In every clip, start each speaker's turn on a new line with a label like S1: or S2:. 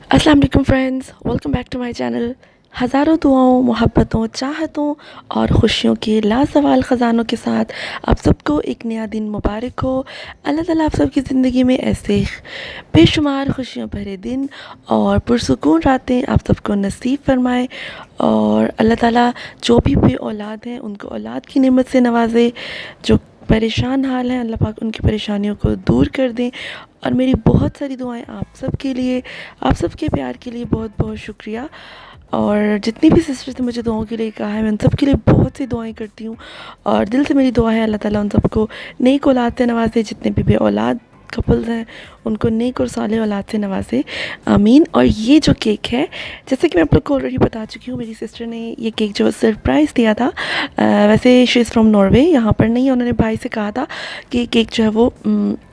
S1: अस्सलाम वालेकुम friends, welcome back to my channel. हज़ारों दुआओं, मोहब्बतों, चाहतों और खुशियों के लाजवाल ख़जानों के साथ आप सबको एक नया दिन मुबारक हो। अल्लाह ताला आप सबकी ज़िंदगी में ऐसे बेशुमार खुशियों भरे दिन और पुरसुकून रातें आप सबको नसीब फरमाए। और अल्लाह ताला जो भी औलाद हैं उनको औलाद की नेमत से नवाज़े। जो परेशान हाल हैं अल्लाह पाक उनकी परेशानियों को दूर कर दें। और मेरी बहुत सारी दुआएं आप सब के लिए, आप सबके प्यार के लिए बहुत बहुत शुक्रिया। और जितनी भी सिस्टर्स ने मुझे दुआओं के लिए कहा है मैं उन सब के लिए बहुत सी दुआएं करती हूँ। और दिल से मेरी दुआ है अल्लाह ताला उन सबको नेक औलाद से नवाजे। जितने भी औलाद कपल्स हैं उनको नेक और साले औलाद से नवाजे, आमीन। और ये जो केक है, जैसे कि मैं आप लोग को ऑलरेडी बता चुकी हूँ, मेरी सिस्टर ने ये केक जो सरप्राइज़ दिया था। वैसे शी इज़ फ्रॉम नॉर्वे, यहाँ पर नहीं है। उन्होंने भाई से कहा था कि केक जो है वो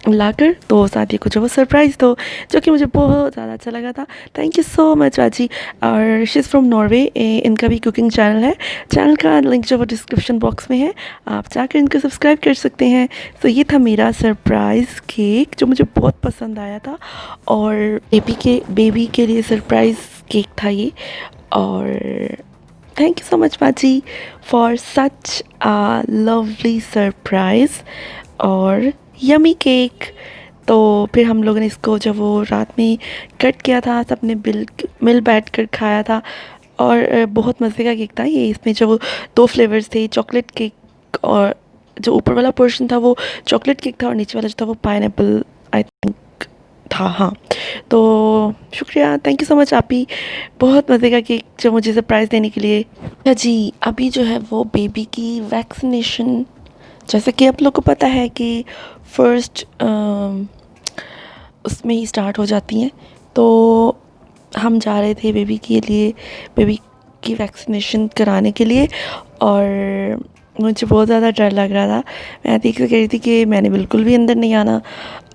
S1: लाकर तो साथी को जो वो सरप्राइज़ दो, जो कि मुझे बहुत ज़्यादा अच्छा लगा था। थैंक यू सो मच चाची। और शी इज़ फ्रॉम नॉर्वे। इनका भी कुकिंग चैनल है। चैनल का लिंक जो वो डिस्क्रिप्शन बॉक्स में है, आप जाकर इनको सब्सक्राइब कर सकते हैं। तो ये था मेरा सरप्राइज़ केक जो मुझे बहुत पसंद आया था। और बेबी के लिए सरप्राइज़ केक था ये। और थैंक यू सो मच बाजी for such a lovely surprise और यमी केक। तो फिर हम लोगों ने इसको जब वो रात में कट किया था, सबने मिल बैठ कर खाया था। और बहुत मज़े का केक था ये। इसमें जो वो दो फ्लेवर्स थे, चॉकलेट केक, और जो ऊपर वाला पोर्शन था वो चॉकलेट केक था और नीचे वाला जो था वो पाइनएप्पल आई थिंक था। हाँ, तो शुक्रिया, थैंक यू सो मच आप ही। बहुत मज़े का केक जो मुझे सरप्राइज़ देने के लिए। अच्छा जी, अभी जो है वो बेबी की वैक्सीनेशन, जैसे कि आप लोग को पता है कि फर्स्ट उसमें ही स्टार्ट हो जाती हैं। तो हम जा रहे थे बेबी की वैक्सीनेशन कराने के लिए। और मुझे बहुत ज़्यादा डर लग रहा था। मैं आती से कह रही थी कि मैंने बिल्कुल भी अंदर नहीं आना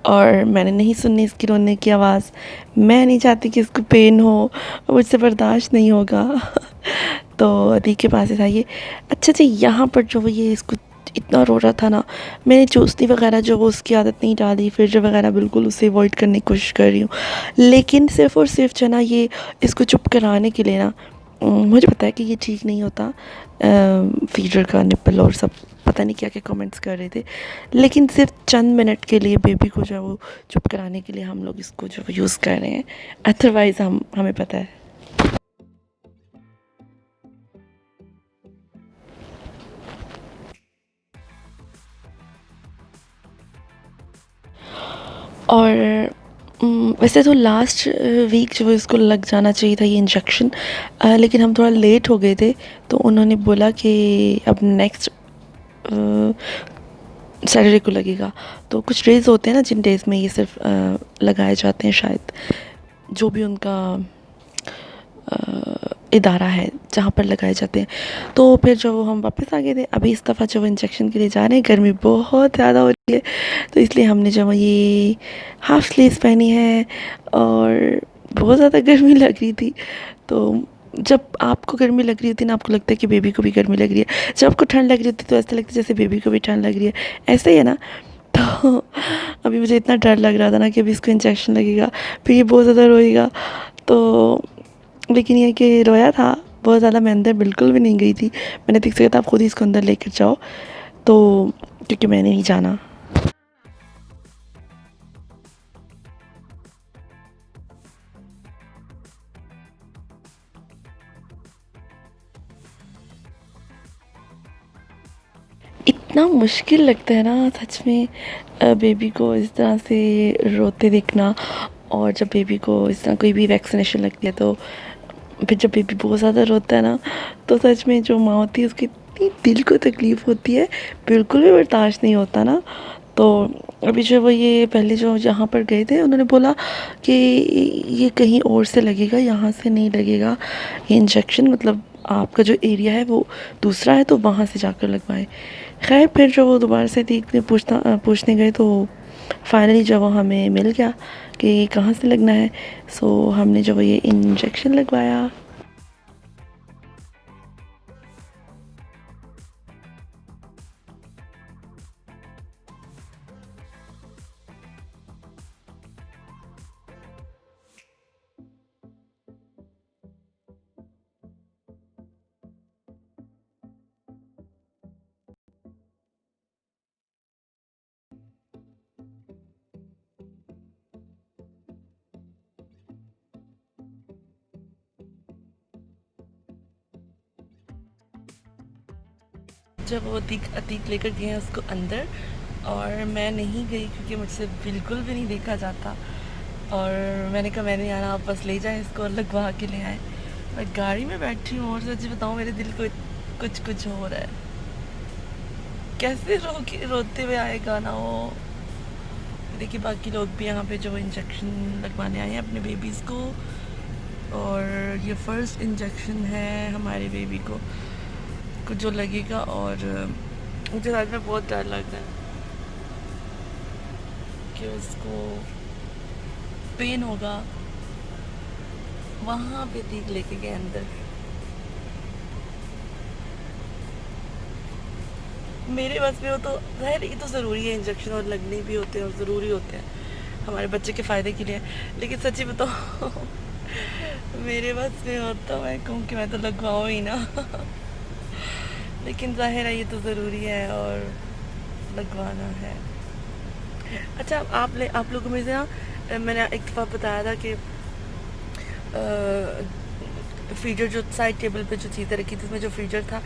S1: और मैंने नहीं सुननी इसकी रोने की आवाज़। मैं नहीं चाहती कि इसको पेन हो, मुझसे बर्दाश्त नहीं होगा। तो अदी के पास था ये। अच्छा जी, यहाँ पर जो वो ये इसको इतना रो रहा था ना, मैंने चूसनी वगैरह जो वो उसकी आदत नहीं डाली, फिर वगैरह बिल्कुल उसे अवॉइड करने की कोशिश कर रही हूँ। लेकिन सिर्फ़ और सिर्फ जो है ना ये इसको चुप कराने के लिए ना, मुझे पता है कि ये ठीक नहीं होता फीडर का निप्पल और सब पता नहीं क्या क्या कमेंट्स कर रहे थे। लेकिन सिर्फ चंद मिनट के लिए बेबी को जो है वो चुप कराने के लिए हम लोग इसको जो यूज़ कर रहे हैं। अदरवाइज़ हमें पता है। और वैसे तो लास्ट वीक जो इसको लग जाना चाहिए था ये इंजेक्शन, लेकिन हम थोड़ा लेट हो गए थे। तो उन्होंने बोला कि अब नेक्स्ट सैटरडे को लगेगा। तो कुछ डेज़ होते हैं ना जिन डेज़ में ये सिर्फ लगाए जाते हैं शायद, जो भी उनका इदारा है जहाँ पर लगाए जाते हैं। तो फिर जो हम वापस आ गए थे, अभी इस दफ़ा जो इंजेक्शन के लिए जा रहे हैं, गर्मी बहुत ज़्यादा हो रही है तो इसलिए हमने जो ये हाफ़ स्लीव्स पहनी है। और बहुत ज़्यादा गर्मी लग रही थी। तो जब आपको गर्मी लग रही होती है ना, आपको लगता है कि बेबी को भी गर्मी लग रही है। जब आपको ठंड लग रही होती है तो ऐसा लगता है जैसे बेबी को भी ठंड लग रही है। ऐसा ही है ना। तो अभी मुझे इतना डर लग रहा था ना कि अभी इसको इंजेक्शन लगेगा, फिर ये बहुत ज़्यादा रोएगा। तो लेकिन ये कि रोया था बहुत ज़्यादा, मैं अंदर बिल्कुल भी नहीं गई थी। मैंने ठीक से कहा था आप खुद ही इसको अंदर लेकर जाओ, तो क्योंकि मैंने नहीं जाना। इतना मुश्किल लगता है ना सच में बेबी को इस तरह से रोते देखना। और जब बेबी को इस तरह कोई भी वैक्सीनेशन लगती है तो फिर जब बेबी बहुत ज़्यादा रोता है ना, तो सच में जो माँ होती है उसकी इतनी दिल को तकलीफ़ होती है, बिल्कुल भी बर्दाश्त नहीं होता ना। तो अभी जो वो ये पहले जो जहाँ पर गए थे उन्होंने बोला कि ये कहीं और से लगेगा, यहाँ से नहीं लगेगा ये इंजेक्शन, मतलब आपका जो एरिया है वो दूसरा है तो वहाँ से जाकर लगवाएं। खैर फिर जो वो दोबारा से देखने पूछने गए तो फाइनली जब वो हमें मिल गया कि कहाँ से लगना है। सो हमने जब ये इंजेक्शन लगवाया। जब वो अतीक लेकर गए हैं उसको अंदर, और मैं नहीं गई क्योंकि मुझसे बिल्कुल भी नहीं देखा जाता। और मैंने कहा मैं नहीं आना, आप बस ले जाएं इसको और लगवा के ले आए। मैं गाड़ी में बैठी हूँ और सच्ची बताऊँ मेरे दिल को कुछ कुछ हो रहा है। कैसे रोते हुए आएगा ना वो। देखिए बाकी लोग भी यहाँ पे जो इंजेक्शन लगवाने आए हैं अपने बेबीज़ को, और ये फर्स्ट इंजेक्शन है हमारे बेबी को जो लगेगा। और मुझे आज में बहुत डर लग रहा है कि उसको पेन होगा। वहाँ पे तीक लेके गए अंदर। मेरे बस में हो तो खैर ये तो ज़रूरी है, इंजेक्शन और लगने भी होते हैं और ज़रूरी होते हैं हमारे बच्चे के फ़ायदे के लिए। लेकिन सच्ची बताओ मेरे बस में हो तो मैं कहूँ कि मैं तो लगवाऊँ ही ना लेकिन ज़ाहिर है ये तो ज़रूरी है और लगवाना है। अच्छा आप लोगों में से ना, मैंने एक दफ़ा बताया था कि फीडर जो साइड टेबल पे जो चीज़ें रखी थी उसमें जो फीडर था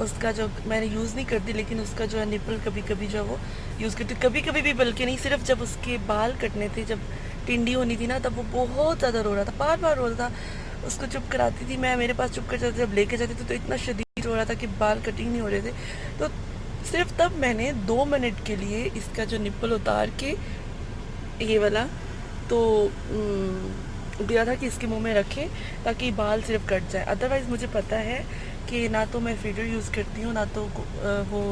S1: उसका जो मैंने यूज़ नहीं करती, लेकिन उसका जो है निपल कभी कभी जो वो यूज़ करती, कभी कभी भी बल्कि नहीं, सिर्फ जब उसके बाल कटने थे, जब टिंडी होनी थी ना, तब वो बहुत ज़्यादा रो रहा था, बार बार रो रहा था। उसको चुप कराती थी मैं, मेरे पास चुप कर जाती, जब लेके जाती थी तो इतना शदीद रो रहा था कि बाल कटिंग नहीं हो रहे थे। तो सिर्फ तब मैंने 2 मिनट के लिए इसका जो निपल उतार के ये वाला तो दिया था कि इसके मुंह में रखें ताकि बाल सिर्फ कट जाए। अदरवाइज़ मुझे पता है कि ना तो मैं फीडर यूज़ करती हूँ, ना तो वो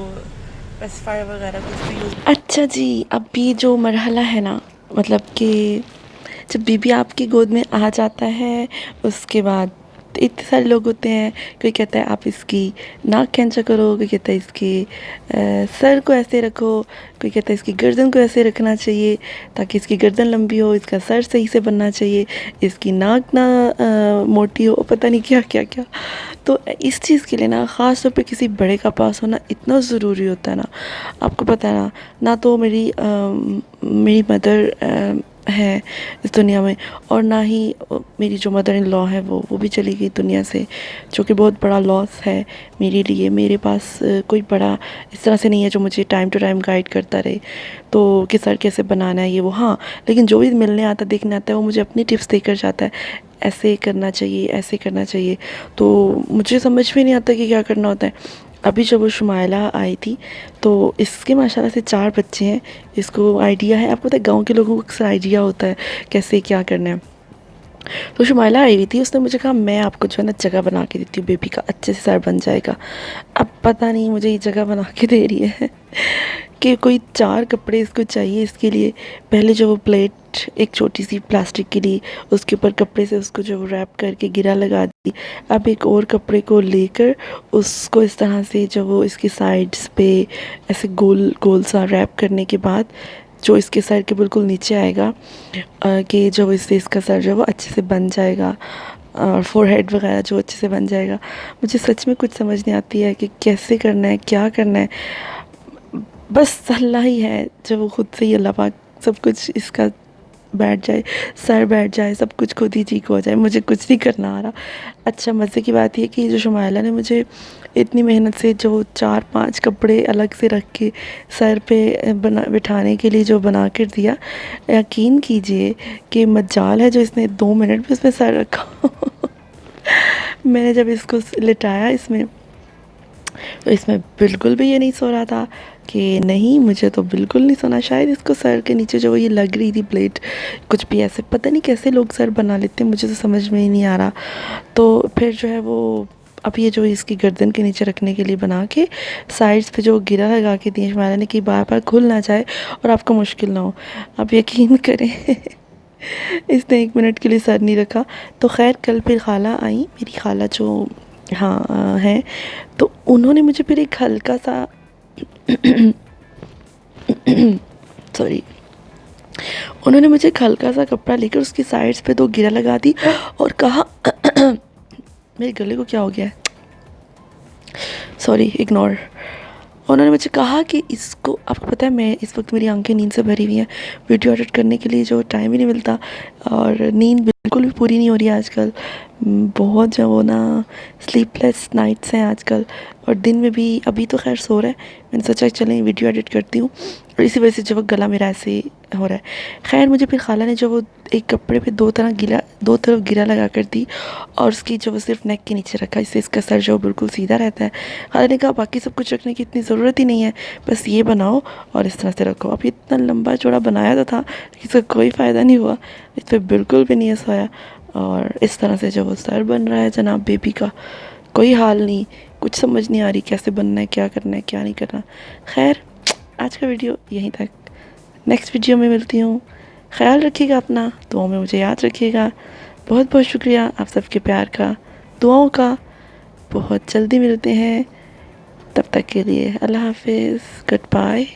S1: पेसिफायर वगैरह कुछ भी यूज़। अच्छा जी, अब ये जो मरहला है ना, मतलब कि जब बेबी आपकी गोद में आ जाता है उसके बाद इतने सारे लोग होते हैं। कोई कहता है आप इसकी नाक खींचा करो, कोई कहता है इसके सर को ऐसे रखो, कोई कहता है इसकी गर्दन को ऐसे रखना चाहिए ताकि इसकी गर्दन लंबी हो, इसका सर सही से बनना चाहिए, इसकी नाक ना मोटी हो, पता नहीं क्या क्या क्या। तो इस चीज़ के लिए ना ख़ास तौर पे किसी बड़े का पास होना इतना ज़रूरी होता है ना। आपको पता है ना, ना तो मेरी मदर है इस दुनिया में, और ना ही मेरी जो मदर इन लॉ है वो भी चली गई दुनिया से, जो कि बहुत बड़ा लॉस है मेरे लिए। मेरे पास कोई बड़ा इस तरह से नहीं है जो मुझे टाइम टू टाइम गाइड करता रहे तो कि सर कैसे बनाना है ये वो। हाँ, लेकिन जो भी मिलने आता देखने आता है वो मुझे अपनी टिप्स देकर जाता है, ऐसे करना चाहिए, ऐसे करना चाहिए। तो मुझे समझ में नहीं आता कि क्या करना होता है। अभी जब वो शुमाइला आई थी तो इसके माशाल्लाह से 4 बच्चे हैं, इसको आइडिया है। आपको पता है गाँव के लोगों को अक्सर आइडिया होता है कैसे क्या करना है। तो शुमाइला आई हुई थी, उसने मुझे कहा मैं आपको जो है ना जगह बना के देती हूँ, बेबी का अच्छे से सर बन जाएगा। अब पता नहीं मुझे ये जगह बना के दे रही है कि कोई 4 कपड़े इसको चाहिए इसके लिए। पहले जो वो प्लेट एक छोटी सी प्लास्टिक की ली, उसके ऊपर कपड़े से उसको जो रैप करके गिरा लगा दी। अब एक और कपड़े को लेकर उसको इस तरह से जो वो इसकी साइड्स पे ऐसे गोल गोल सा रैप करने के बाद जो इसके सर के बिल्कुल नीचे आएगा कि जो इससे इसका सर जो है वो अच्छे से बन जाएगा, और फोरहेड वगैरह जो अच्छे से बन जाएगा। मुझे सच में कुछ समझ नहीं आती है कि कैसे करना है, क्या करना है। बस अल्लाह ही है जब वो खुद से ही अल्लाह पाक सब कुछ इसका बैठ जाए, सर बैठ जाए, सब कुछ खुद ही ठीक हो जाए, मुझे कुछ नहीं करना आ रहा। अच्छा मज़े की बात ये कि जो शुमाइला ने मुझे इतनी मेहनत से जो 4-5 कपड़े अलग से रख के सर पे बिठाने के लिए जो बना कर दिया, यकीन कीजिए कि मजाल है जो इसने 2 मिनट में उसमें सर रखा मैंने जब इसको लिटाया इसमें, तो इसमें बिल्कुल भी ये नहीं सो रहा था कि नहीं, मुझे तो बिल्कुल नहीं सोना। शायद इसको सर के नीचे जो ये लग रही थी प्लेट, कुछ भी ऐसे पता नहीं कैसे लोग सर बना लेते हैं, मुझे तो समझ में ही नहीं आ रहा। तो फिर जो है वो अब ये जो इसकी गर्दन के नीचे रखने के लिए बना के साइड्स पे जो गिरा लगा के दिए शुमाइला ने कि बार बार खुल ना जाए और आपको मुश्किल ना हो। आप यकीन करें इसने 1 मिनट के लिए सर नहीं रखा। तो खैर कल फिर खाला आई, मेरी खाला जो हाँ है, तो उन्होंने मुझे फिर एक हल्का सा सॉरी, उन्होंने मुझे एक हल्का सा कपड़ा लेकर उसकी साइड्स पे 2 गिरा लगा दी और कहा मेरे गले को क्या हो गया है, सॉरी इग्नोर। उन्होंने मुझे कहा कि इसको, आपको पता है मैं इस वक्त मेरी आंखें नींद से भरी हुई हैं, वीडियो एडिट करने के लिए जो टाइम ही नहीं मिलता और नींद बिल्कुल भी पूरी नहीं हो रही है आजकल। बहुत जो वो ना स्लीपलेस नाइट्स हैं आजकल, और दिन में भी। अभी तो खैर सो रहा है, मैंने सोचा चलें वीडियो एडिट करती हूँ, और इसी वजह से जो वो गला मेरा ऐसे ही हो रहा है। खैर मुझे फिर खाला ने जो वो एक कपड़े पे दो तरफ गिरा लगा कर दी, और उसकी जो वो सिर्फ नेक के नीचे रखा, इससे इसका सर जो बिल्कुल सीधा रहता है। खाला ने कहा बाकी सब कुछ रखने की इतनी ज़रूरत ही नहीं है, बस ये बनाओ और इस तरह से रखो। अब इतना लंबा चौड़ा बनाया तो था, इसका कोई फ़ायदा नहीं हुआ, इस पर बिल्कुल भी नहीं सोया। और इस तरह से जो वो सर बन रहा है जनाब बेबी का, कोई हाल नहीं, कुछ समझ नहीं आ रही कैसे बनना है, क्या करना है, क्या नहीं करना। खैर आज का वीडियो यहीं तक, नेक्स्ट वीडियो में मिलती हूँ। ख्याल रखिएगा अपना, दुआओं में मुझे याद रखिएगा। बहुत बहुत शुक्रिया आप सबके प्यार का, दुआओं का। बहुत जल्दी मिलते हैं, तब तक के लिए अल्लाह हाफिज़, गुड बाय।